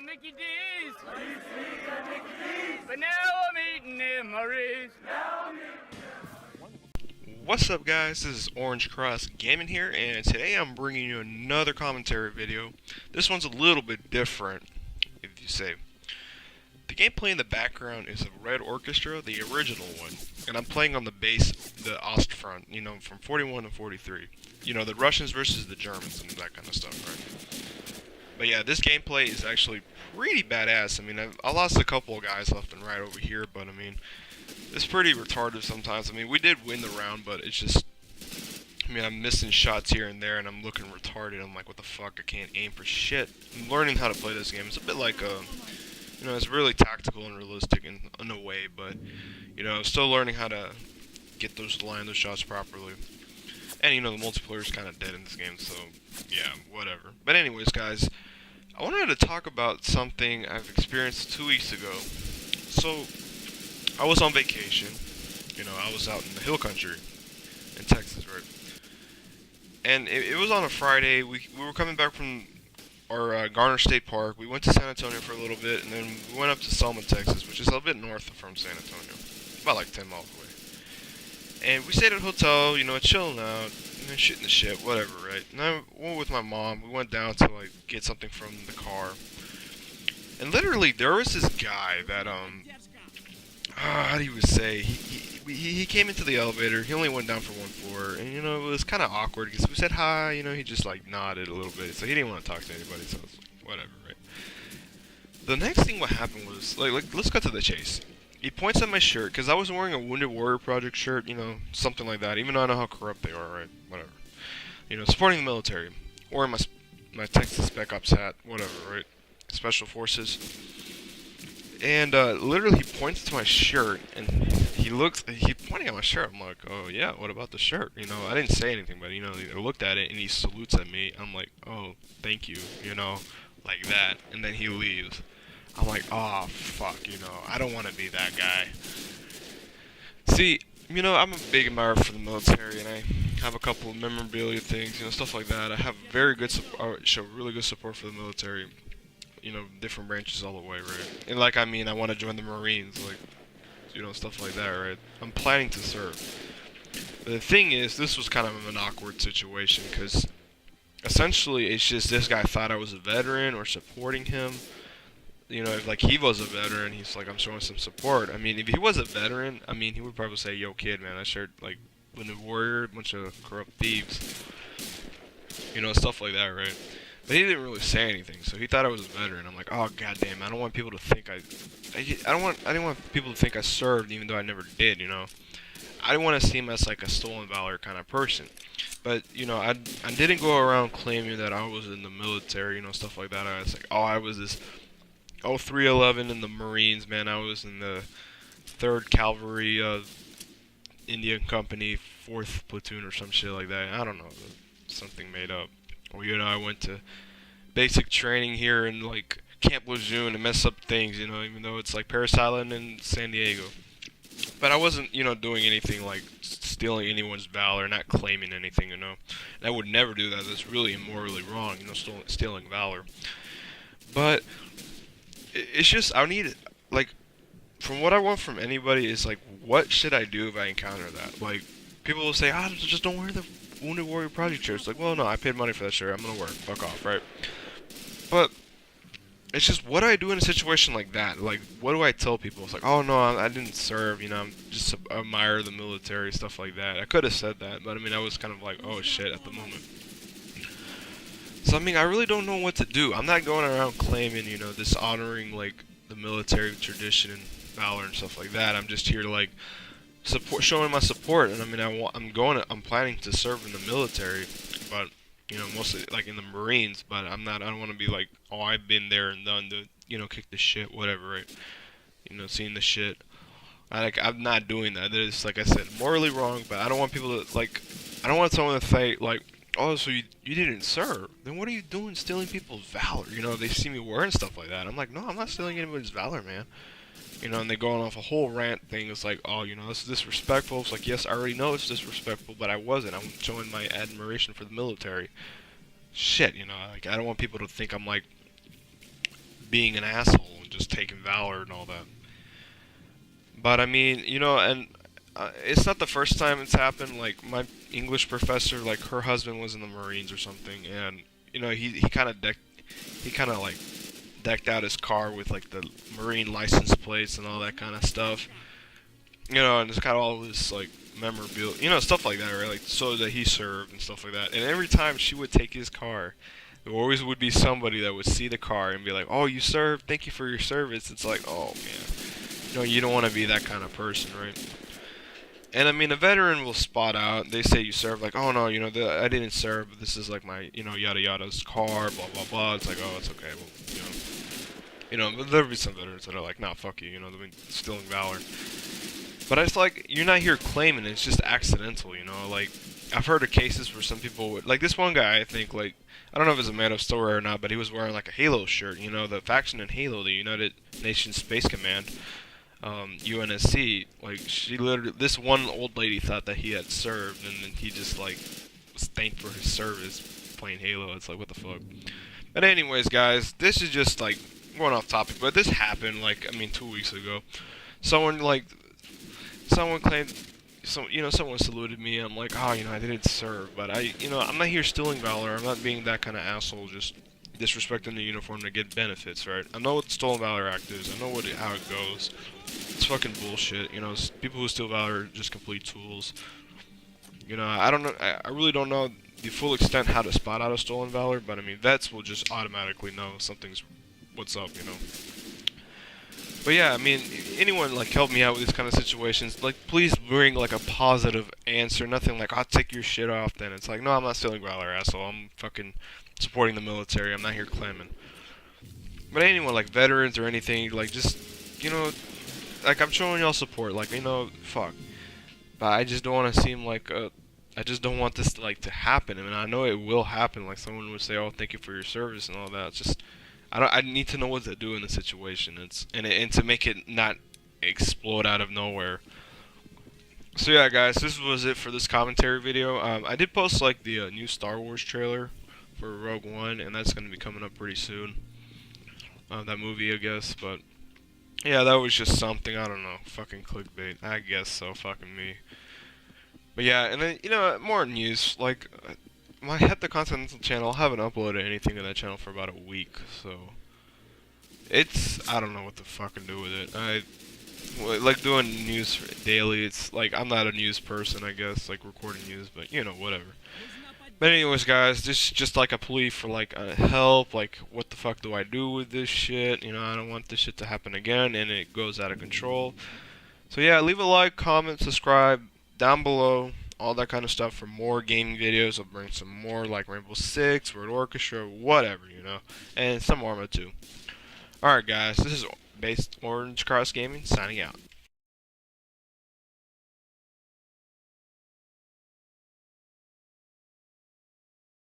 Mickey D's. But now I'm eating memories. What's up guys, this is Orange Cross Gaming here, and today I'm bringing you another commentary video. This one's a little bit different, if you say. The gameplay in the background is a Red Orchestra, the original one, and I'm playing on the base, the Ostfront, you know, from 41 to 43. You know, the Russians versus the Germans and that kind of stuff, right? But yeah, this gameplay is actually pretty badass. I mean, I lost a couple of guys left and right over here, but I mean, it's pretty retarded sometimes. I mean, we did win the round, but it's just, I mean, I'm missing shots here and there, and I'm looking retarded. I'm like, what the fuck? I can't aim for shit. I'm learning how to play this game. It's a bit like, you know, it's really tactical and realistic in a way, but, you know, still learning how to get line those shots properly. And, you know, the multiplayer's kind of dead in this game, so, yeah, whatever. But anyways, guys, I wanted to talk about something I've experienced 2 weeks ago. So, I was on vacation. You know, I was out in the hill country in Texas, right? And it was on a Friday. We were coming back from our Garner State Park. We went to San Antonio for a little bit, and then we went up to Selma, Texas, which is a little bit north from San Antonio, about like 10 miles away. And we stayed at a hotel, you know, chilling out, you know, shooting the shit, whatever, right? And I went with my mom. We went down to like get something from the car, and literally there was this guy that how do you say? He came into the elevator. He only went down for one floor, and you know it was kind of awkward because we said hi. You know, he just like nodded a little bit, so he didn't want to talk to anybody. So it's like, whatever, right? The next thing what happened was like let's cut to the chase. He points at my shirt because I was wearing a Wounded Warrior Project shirt, you know, something like that. Even though I know how corrupt they are, right? Whatever. You know, supporting the military, wearing my Texas Spec Ops hat, whatever, right? Special Forces. And literally, he points to my shirt, and he's pointing at my shirt. I'm like, oh yeah, what about the shirt? You know, I didn't say anything, but you know, I looked at it, and he salutes at me. I'm like, oh, thank you, you know, like that. And then he leaves. I'm like, oh fuck, you know, I don't want to be that guy. See, you know, I'm a big admirer for the military, and I have a couple of memorabilia things, you know, stuff like that. I have very good show really good support for the military. You know, different branches all the way, right? And like, I mean, I want to join the Marines, like, you know, stuff like that, right? I'm planning to serve. But the thing is, this was kind of an awkward situation, because essentially, it's just this guy thought I was a veteran or supporting him. You know, if like he was a veteran, he's like, I'm showing some support. I mean, if he was a veteran, I mean, he would probably say, yo, kid, man, I shared, like, Wounded Warrior, a bunch of corrupt thieves. You know, stuff like that, right? But he didn't really say anything, so he thought I was a veteran. I'm like, oh goddamn, I don't want people to think I didn't want people to think I served, even though I never did. You know, I didn't want to seem as like a stolen valor kind of person. But you know, I didn't go around claiming that I was in the military, you know, stuff like that. I was like, oh, I was this 0311 in the Marines, man. I was in the 3rd Cavalry Indian Company, 4th Platoon, or some shit like that. I don't know, something made up. Or, you know, I went to basic training here in, like, Camp Lejeune and mess up things, you know, even though it's, like, Parris Island and San Diego. But I wasn't, you know, doing anything like stealing anyone's valor, not claiming anything, you know. And I would never do that. That's really immorally wrong, you know, stealing valor. But it's just, I need, like, from what I want from anybody is, like, what should I do if I encounter that? Like, people will say, just don't wear the Wounded Warrior Project shirt. It's like, well, no, I paid money for that shirt. I'm gonna wear it. Fuck off, right? But it's just, what do I do in a situation like that? Like, what do I tell people? It's like, oh no, I didn't serve. You know, I'm just admire the military, stuff like that. I could have said that, but I mean, I was kind of like, oh shit, at the moment. So I mean, I really don't know what to do. I'm not going around claiming, you know, dishonoring like the military tradition and valor and stuff like that. I'm just here to like showing my support, and I mean, I'm planning to serve in the military, but you know, mostly like in the Marines. But I don't want to be like, oh, I've been there and done the, you know, kick the shit, whatever, right? You know, seeing the shit. I'm not doing that. That is, like I said, morally wrong. But I don't want people to like, I don't want someone to say like, oh, so you didn't serve? Then what are you doing stealing people's valor? You know, if they see me wearing stuff like that, I'm like, no, I'm not stealing anybody's valor, man. You know, and they going off a whole rant thing. It's like, oh, you know, this is disrespectful. It's like, yes, I already know it's disrespectful, but I wasn't. I'm showing my admiration for the military. Shit, you know, like, I don't want people to think I'm, like, being an asshole and just taking Valor and all that. But I mean, and it's not the first time it's happened. Like my English professor, like her husband was in the Marines or something, and he kind of like decked out his car with like the Marine license plates and all that kind of stuff. And it's got all this like memorabilia, stuff like that, right? Like so that he served and stuff like that. And every time she would take his car, there always would be somebody that would see the car and be like, "Oh, you served. Thank you for your service." It's like, oh man, you don't want to be that kind of person, right? And I mean, a veteran will spot out. They say you serve, like, "Oh no, I didn't serve. But this is like my, yada yada's car, blah blah blah." It's like, oh, it's okay. Well, but there'll be some veterans that are like, "Nah, fuck you," they've been stealing Valor. But it's like, you're not here claiming it, it's just accidental, like, I've heard of cases where some people would, like this one guy, I think, like, I don't know if it's a man of story or not, but he was wearing like a Halo shirt, the faction in Halo, the United Nations Space Command, UNSC, like, this one old lady thought that he had served, and then he just, like, was thanked for his service playing Halo. It's like, what the fuck. But anyways, guys, this is just, like, going off topic, but this happened, like, 2 weeks ago. Someone claimed, someone saluted me. I'm like, oh, I didn't serve, but I'm not here stealing Valor. I'm not being that kind of asshole, just disrespecting the uniform to get benefits, right? I know what the Stolen Valor Act is. I know how it goes. It's fucking bullshit. People who steal Valor are just complete tools. I don't know. I really don't know the full extent how to spot out a stolen Valor, but I mean, vets will just automatically know what's up. But yeah, I mean, anyone like help me out with these kind of situations. Like, please bring like a positive answer. Nothing like, I'll take your shit off. Then it's like, no, I'm not stealing Valor, asshole. I'm fucking supporting the military. I'm not here claiming. But anyone like veterans or anything, like just like I'm showing y'all support. Like fuck. But I just don't want to seem like I just don't want this to happen. I mean, I know it will happen. Like someone would say, "Oh, thank you for your service" and all that. It's just I need to know what to do in the situation. And to make it not explode out of nowhere. So yeah, guys, this was it for this commentary video. I did post like the new Star Wars trailer for Rogue One, and that's gonna be coming up pretty soon. That movie, I guess. But yeah, that was just something. I don't know, fucking clickbait. I guess so. Fucking me. But yeah, and then more news. Like, my Hit the Continental channel, I haven't uploaded anything to that channel for about a week, so I don't know what to fucking do with it. Like doing news daily. It's like I'm not a news person, I guess, like recording news, but whatever. But anyways, guys, this is just like a plea for like help. Like, what the fuck do I do with this shit? I don't want this shit to happen again, and it goes out of control. So yeah, leave a like, comment, subscribe down below, all that kind of stuff for more gaming videos. I'll bring some more like Rainbow Six, Word Orchestra, whatever, and some Arma too. Alright, guys, this is Based Orange Cross Gaming signing out.